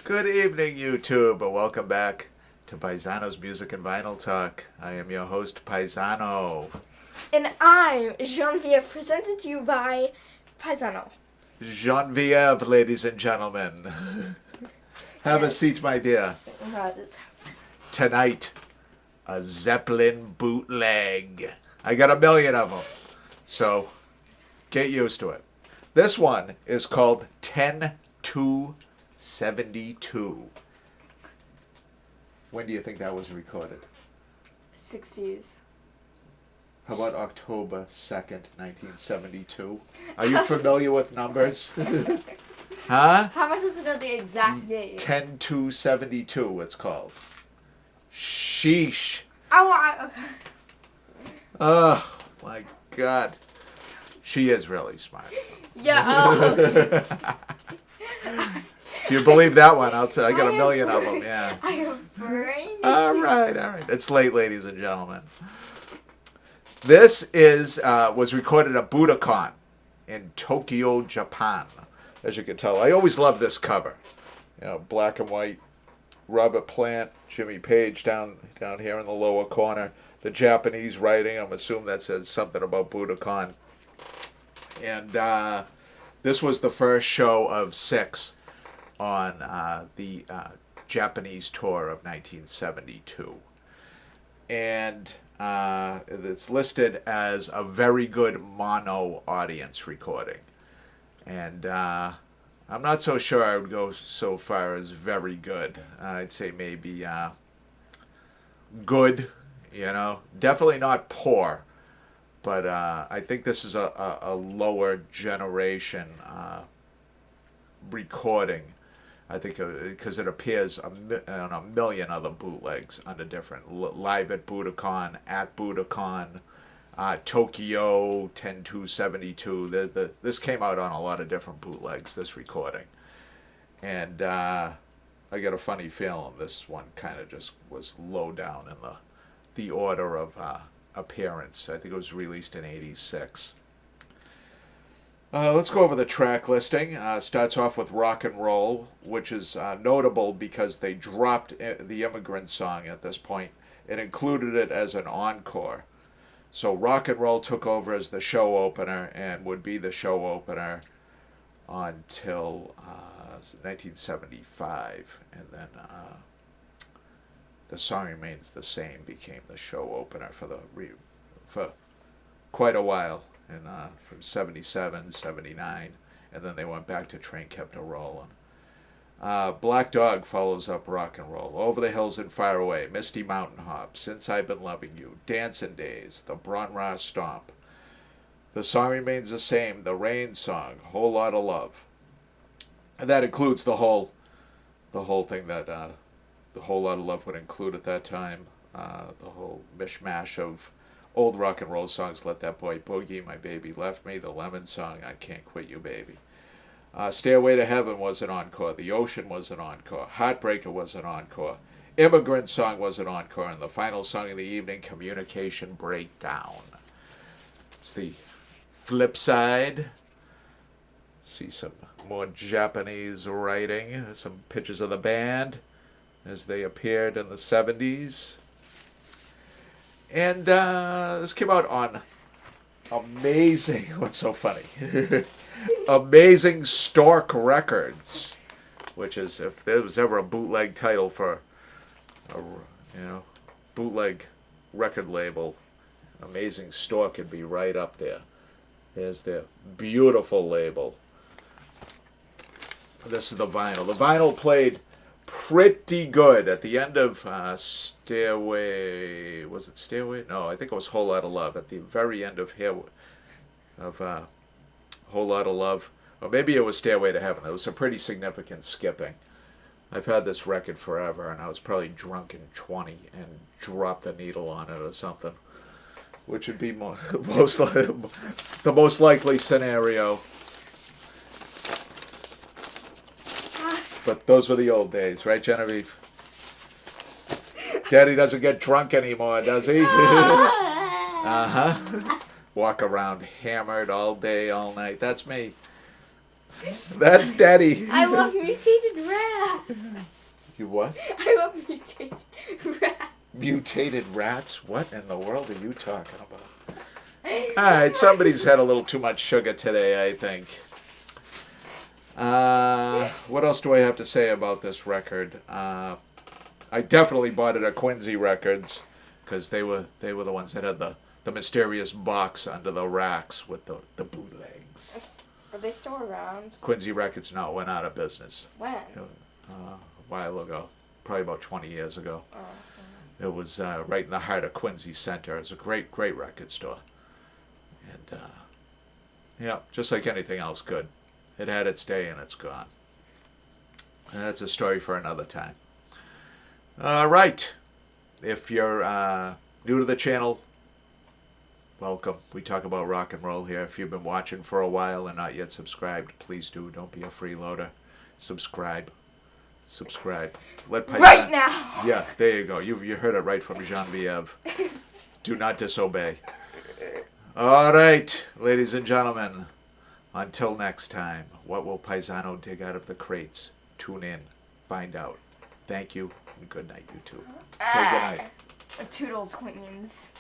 Good evening, YouTube, and welcome back to Paisano's Music and Vinyl Talk. I am your host, Paisano. And I'm Genevieve, presented to you by Paisano. Genevieve, ladies and gentlemen. Have a seat, my dear. Tonight, a Zeppelin bootleg. I got a million of them, so get used to it. This one is called 10-2-72. When do you think that was recorded? 60s. How about October 2nd, 1972? Are you familiar with numbers? Huh? How am I supposed to know the exact date? 10-2-72 it's called. Sheesh. Okay. Oh, my God. She is really smart. Yeah. If you believe that one, I'll tell you. I got a million of them, yeah. I am brain. All right. It's late, ladies and gentlemen. This was recorded at Budokan in Tokyo, Japan. As you can tell, I always love this cover. You know, black and white, Robert Plant, Jimmy Page down here in the lower corner. The Japanese writing, I'm assuming that says something about Budokan. And this was the first show of 6 on the Japanese tour of 1972. And it's listed as a very good mono audience recording. And I'm not so sure I would go so far as very good. I'd say maybe good, you know. Definitely not poor. But I think this is a lower generation recording. I think because it appears on a million other bootlegs under different Live at Budokan, Tokyo 10-2-72. This came out on a lot of different bootlegs, this recording. And I got a funny feeling this one kind of just was low down in the order of appearance. I think it was released in '86. Let's go over the track listing. Starts off with Rock and Roll, which is notable because they dropped the Immigrant Song at this point and included it as an encore. So Rock and Roll took over as the show opener and would be the show opener until 1975. And then The Song Remains the Same became the show opener for quite a while. And from 77, 79, and then they went back to Train Kept a Rollin'. Black Dog follows up Rock and Roll. Over the Hills and Far Away, Misty Mountain Hop, Since I've Been Loving You, Dancin' Days, The Bron Ra Stomp. The Song Remains the Same, The Rain Song, Whole Lot of Love. And that includes the whole thing that the Whole Lot of Love would include at that time. The whole mishmash of old rock and roll songs, Let That Boy Boogie, My Baby Left Me, The Lemon Song, I Can't Quit You Baby. Stairway to Heaven was an encore. The Ocean was an encore. Heartbreaker was an encore. Immigrant Song was an encore. And the final song of the evening, Communication Breakdown. It's the flip side. See some more Japanese writing. Some pictures of the band as they appeared in the 70s. And this came out on Amazing, what's so funny? Amazing Stork Records, which is, if there was ever a bootleg title for a bootleg record label, Amazing Stork could be right up there. There's their beautiful label. This is the vinyl. The vinyl played pretty good at the end of Stairway. Was it Stairway? No, I think it was Whole Lot of Love. At the very end of Whole Lot of Love, or maybe it was Stairway to Heaven. There was some pretty significant skipping. I've had this record forever, and I was probably drunk in 20 and dropped the needle on it or something, which would be the most likely scenario. But those were the old days, right, Genevieve? Daddy doesn't get drunk anymore, does he? Uh-huh. Walk around hammered all day, all night. That's me. That's Daddy. I love mutated rats. You what? I love mutated rats. Mutated rats? What in the world are you talking about? All right, somebody's had a little too much sugar today, I think. What else do I have to say about this record? I definitely bought it at Quincy Records because they were the ones that had the mysterious box under the racks with the bootlegs. Are they still around? Quincy Records, no, went out of business. When? A while ago, probably about 20 years ago. Oh. It was right in the heart of Quincy Center. It was a great record store. And, yeah, just like anything else good. It had its day and it's gone. And that's a story for another time. All right. If you're new to the channel, welcome. We talk about rock and roll here. If you've been watching for a while and not yet subscribed, please do. Don't be a freeloader. Subscribe. Let Right now. Yeah, there you go. You heard it right from Genevieve. Do not disobey. All right, ladies and gentlemen. Until next time, what will Paisano dig out of the crates? Tune in. Find out. Thank you, and good night, YouTube. Say good night. Toodles, Queens.